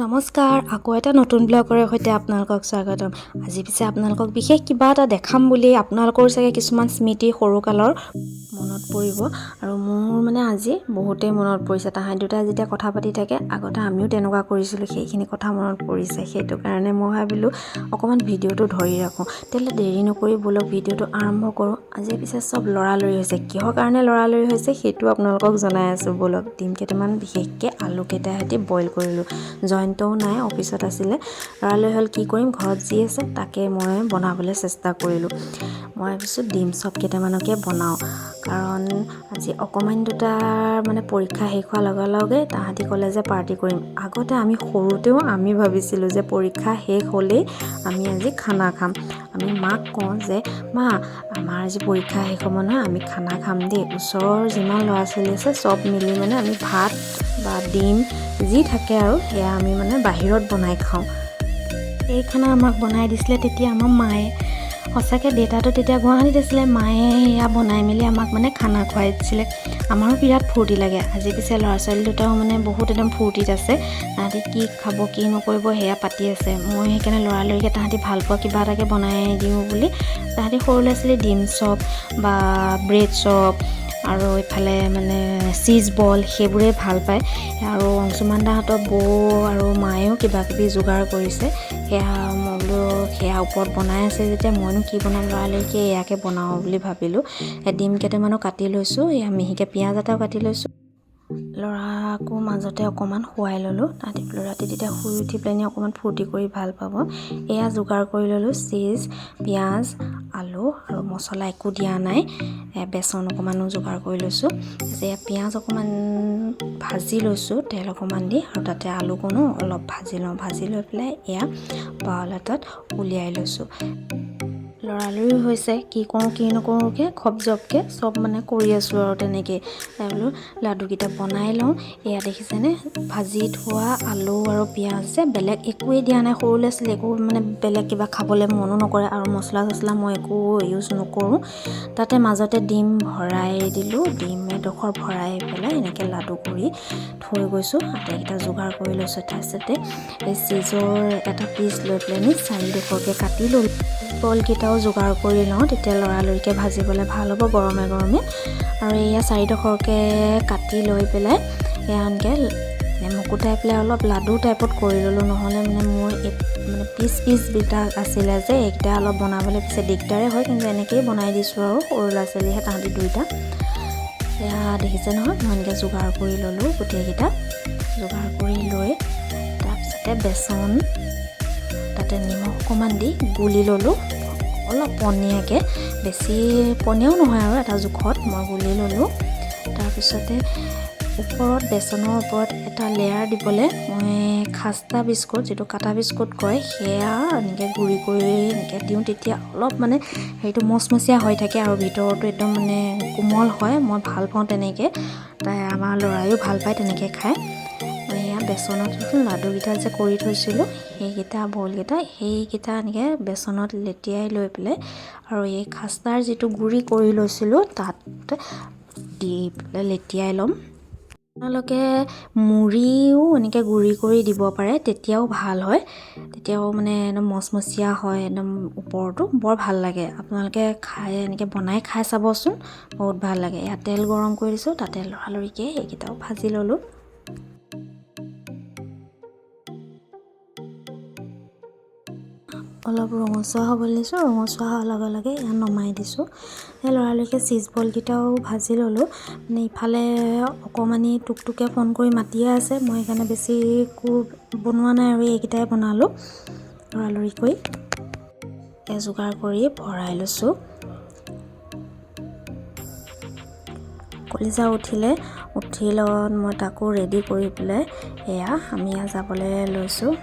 নমস্কাৰ, আকৌ এটা নতুন ব্লগৰ সৈতে আপোনালোকক স্বাগতম। আজি পিছে আপোনালোকক বিশেষ কিবা এটা দেখাম বুলি আপোনালোকৰ চাগে কিছুমান স্মৃতি সৰুকালৰ মনত পৰিব আৰু মোৰ মানে আজি বহুতেই মনত পৰিছে। তাহাঁত দুটাই যেতিয়া কথা পাতি থাকে, আগতে আমিও তেনেকুৱা কৰিছিলোঁ, সেইখিনি কথা মনত পৰিছে। সেইটো কাৰণে মই ভাবিলোঁ অকণমান ভিডিঅ'টো ধৰি ৰাখোঁ। তেতিয়াহ'লে দেৰি নকৰি ব'লক ভিডিঅ'টো আৰম্ভ কৰোঁ। আজি পিছে চব লৰালৰি হৈছে। কিহৰ কাৰণে লৰালৰি হৈছে সেইটো আপোনালোকক জনাই আছোঁ ব'লক। ডিম কেইটামান বিশেষকৈ আলু কেইটাৰ সৈতে বইল কৰিলোঁ। জয়ন্তও নাই, অফিচত আছিলে। লৰালৰি হ'ল কি কৰিম, ঘৰত যি আছে তাকে মই বনাবলৈ চেষ্টা কৰিলোঁ। মই ভাবিছোঁ ডিম চপ কেইটামানকে বনাওঁ, কাৰণ আজি অকণমান দুটাৰ মানে পৰীক্ষা শেষ হোৱাৰ লগে লগে তাহাঁতি ক'লে যে পাৰ্টি কৰিম। আগতে আমি সৰুতেও আমি ভাবিছিলোঁ যে পৰীক্ষা শেষ হ'লেই আমি আজি খানা খাম। আমি মাক কওঁ যে মা, আমাৰ আজি পৰীক্ষা শেষ হ'ব নহয়, আমি খানা খাম দেই। ওচৰৰ যিমান ল'ৰা ছোৱালী আছে চব মিলি মানে আমি ভাত বা ডিম যি থাকে আৰু সেয়া আমি মানে বাহিৰত বনাই খাওঁ। এই খানা আমাক বনাই দিছিলে তেতিয়া আমাৰ মায়ে। সঁচাকৈ দেউতাটো তেতিয়া গুৱাহাটীত আছিলে, মায়ে এয়া বনাই মেলি আমাক মানে খানা খুৱাই দিছিলে। আমাৰো বিৰাট ফূৰ্তি লাগে। আজি পিছে ল'ৰা ছোৱালী দুটাও মানে বহুত একদম ফূৰ্তিত আছে। তাহাঁতি কি খাব কি নকৰিব সেয়া পাতি আছে। মই সেইকাৰণে লৰালৰিকৈ তাহাঁতি ভাল পোৱা কিবা এটাকে বনাই দিওঁ বুলি, তাহাঁতি সৰু ল'ৰা ছোৱালী ডিম চপ বা ব্ৰেড চপ আৰু এইফালে মানে চীজ বল সেইবোৰেই ভাল পায়। আৰু অংশুমান দাহঁতৰ বৌ আৰু মায়েও কিবা কিবি যোগাৰ কৰিছে। সেয়া মই বোলো সেয়া ওপৰত বনাই আছে যেতিয়া মইনো কি বনাম, লৰালৰিকৈ এয়াকে বনাওঁ বুলি ভাবিলোঁ। ডিম কেইটামানো কাটি লৈছোঁ, এয়া মিহিকৈ পিঁয়াজ এটাও কাটি লৈছোঁ। ল'ৰাকো মাজতে অকণমান শুৱাই ল'লোঁ। তাহাঁতি ৰাতি তেতিয়া শুই উঠি পেলাই অকণমান ফূৰ্তি কৰি ভাল পাব। এয়া যোগাৰ কৰি ল'লোঁ, চীজ, পিঁয়াজ, আলু আৰু মছলা একো দিয়া নাই। বেচন অকণমানো যোগাৰ কৰি লৈছোঁ। এয়া পিঁয়াজ অকণমান ভাজি লৈছোঁ তেল অকণমান দি, আৰু তাতে আলুকণো অলপ ভাজি লওঁ। ভাজি লৈ পেলাই এয়া বাউল এটাত উলিয়াই লৈছোঁ। লৰালৰি হৈছে, কি কৰোঁ কি নকৰোঁকৈ খপ জপকৈ চব মানে কৰি আছোঁ আৰু তেনেকৈ। তাই বোলো লাডুকেইটা বনাই লওঁ। এয়া দেখিছেনে, ভাজি থোৱা আলু আৰু পিঁয়াজ যে, বেলেগ একোৱেই দিয়া নাই। সৰু ল'ৰা ছোৱালী একো মানে বেলেগ কিবা খাবলৈ মনো নকৰে, আৰু মছলা চছলা মই একো ইউজ নকৰোঁ। তাতে মাজতে ডিম ভৰাই দিলোঁ। ডিম এডোখৰ ভৰাই পেলাই এনেকৈ লাডু কৰি থৈ গৈছোঁ। আটাইকেইটা যোগাৰ কৰি লৈছোঁ। তাৰপিছতে এই চীজৰ এটা পিচ লৈ পেলাই চাৰিডোখৰকৈ কাটি ল'লোঁ। বলকেইটাও যোগাৰ কৰি লওঁ, তেতিয়া লৰালৰিকৈ ভাজিবলৈ ভাল হ'ব গৰমে গৰমে। আৰু এয়া চাৰিডোখৰকৈ কাটি লৈ পেলাই এয়া এনেকৈ মুকুটাই পেলাই অলপ লাডু টাইপত কৰি ল'লোঁ। নহ'লে মানে মোৰ মানে পিচবিলাক আছিলে যে, এইকেইটা অলপ বনাবলৈ পিছে দিগদাৰে হয়, কিন্তু এনেকৈয়ে বনাই দিছোঁ আৰু। সৰু ল'ৰা ছোৱালীহে তাহাঁতি দুইটা। এয়া দেখিছে নহয়, মই এনেকৈ যোগাৰ কৰি ল'লোঁ গোটেইকেইটা। যোগাৰ কৰি লৈ তাৰপিছতে বেচন, তাতে নিমখ অকণমান দি গুলি ল'লোঁ অলপ পনীয়াকৈ। বেছি পনীয়াও নহয় আৰু, এটা জোখত মই গুলি ল'লোঁ। তাৰপিছতে ওপৰত বেচনৰ ওপৰত এটা লেয়াৰ দিবলৈ মই খাস্তা বিস্কুট, যিটো কাটা বিস্কুট কয়, সেয়া এনেকৈ গুড়ি কৰি এনেকৈ দিওঁ। তেতিয়া অলপ মানে হেৰিটো মচমচীয়া হৈ থাকে আৰু ভিতৰতো একদম মানে কোমল হয়। মই ভাল পাওঁ তেনেকৈ, তাই আমাৰ ল'ৰায়ো ভাল পায় তেনেকৈ খায়। এয়া বেচনত লাডুকেইটা যে কৰি থৈছিলোঁ, সেইকেইটা সেইকেইটা এনেকৈ বেচনত লেটিয়াই লৈ পেলাই, আৰু এই খাস্তাৰ যিটো গুড়ি কৰি লৈছিলোঁ তাত দি পেলাই লেটিয়াই ল'ম। আপোনালোকে মুড়িও এনেকৈ গুড়ি কৰি দিব পাৰে, তেতিয়াও ভাল হয়। তেতিয়াও মানে একদম মচমচীয়া হয়, একদম ওপৰতো বৰ ভাল লাগে। আপোনালোকে খাই এনেকৈ বনাই খাই চাবচোন, বহুত ভাল লাগে। ইয়াত তেল গৰম কৰি দিছোঁ, তাতে লৰালৰিকৈ সেইকেইটাও ভাজি ল'লোঁ। অলপ ৰঙচুৱা হ'বলৈ দিছোঁ, ৰঙচুৱা হোৱাৰ লগে লগে ইয়াত নমাই দিছোঁ। সেই লৰালৰিকৈ চীজ বলকেইটাও ভাজি ল'লোঁ। মানে ইফালে অকণমানি টুকটুকে ফোন কৰি মাতিয়ে আছে, মই সেইকাৰণে বেছি একো বনোৱা নাই আৰু এইকেইটাই বনালোঁ লৰালৰিকৈ। যোগাৰ কৰি ভৰাই লৈছোঁ। কলিজা উঠি লগত মই তাকো ৰেডি কৰি পেলাই এয়া আমি যাবলৈ লৈছোঁ।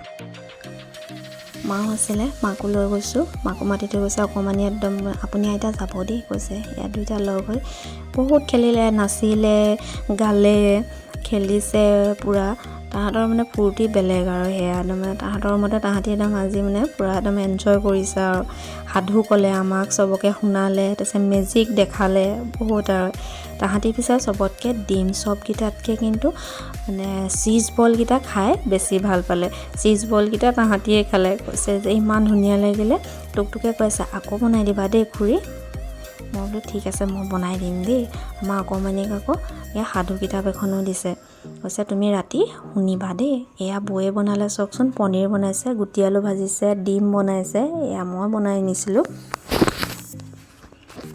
মাও আছিলে, মাকো লৈ গৈছোঁ। মাকো মাতি থৈ গৈছে। অকণমানি একদম আপুনি আইতা যাব দেই কৈছে। ইয়াত দুইটা লগ হৈ বহুত খেলিলে, নাচিলে, গালে, খেলিছে পূৰা। তাহাঁতৰ মানে ফূৰ্তি বেলেগ আৰু সেয়া একদম মানে তাহাঁতৰ মতে তাহাঁতি একদম আজি মানে পূৰা একদম এনজয় কৰিছে আৰু সাধু ক'লে আমাক চবকে শুনালে তাৰপিছত মেজিক দেখালে বহুত আৰু তাহাঁতি পিছে চবতকৈ ডিম চপকেইটাতকৈ কিন্তু মানে চীজ বলকেইটা খাই বেছি ভাল পালে চীজ বলকেইটা তাহাঁতিয়ে খালে কৈছে যে ইমান ধুনীয়া লাগিলে টুকটুকে কৈছে আকৌ বনাই দিবা দেই খুৰী মই বোলো ঠিক আছে মই বনাই দিম দেই আমাৰ অকণমানিক আকৌ এয়া সাধু কিতাপ এখনো দিছে কৈছে তুমি ৰাতি শুনিবা দেই এয়া বৌয়ে বনালে চাওকচোন পনীৰ বনাইছে গুটি আলু ভাজিছে ডিম বনাইছে এয়া মই বনাই নিছিলোঁ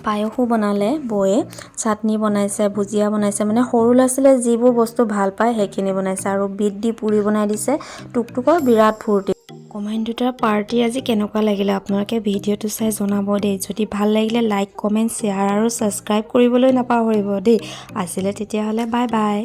পায়সো বনালে বৌয়ে চাটনি বনাইছে ভুজিয়া বনাইছে মানে সৰু ল'ৰা ছোৱালীয়ে যিবোৰ বস্তু ভাল পায় সেইখিনি বনাইছে আৰু বিট দি পুৰি বনাই দিছে টুকটুকৰ বিৰাট ফূৰ্তি কমেণ্ট দুটাৰ পাৰ্টি আজি কেনেকুৱা লাগিলে আপোনালোকে ভিডিঅ'টো চাই জনাব দেই যদি ভাল লাগিলে লাইক কমেণ্ট শ্বেয়াৰ আৰু ছাবস্ক্ৰাইব কৰিবলৈ নাপাহৰিব দেই আজিলে তেতিয়াহ'লে বাই বাই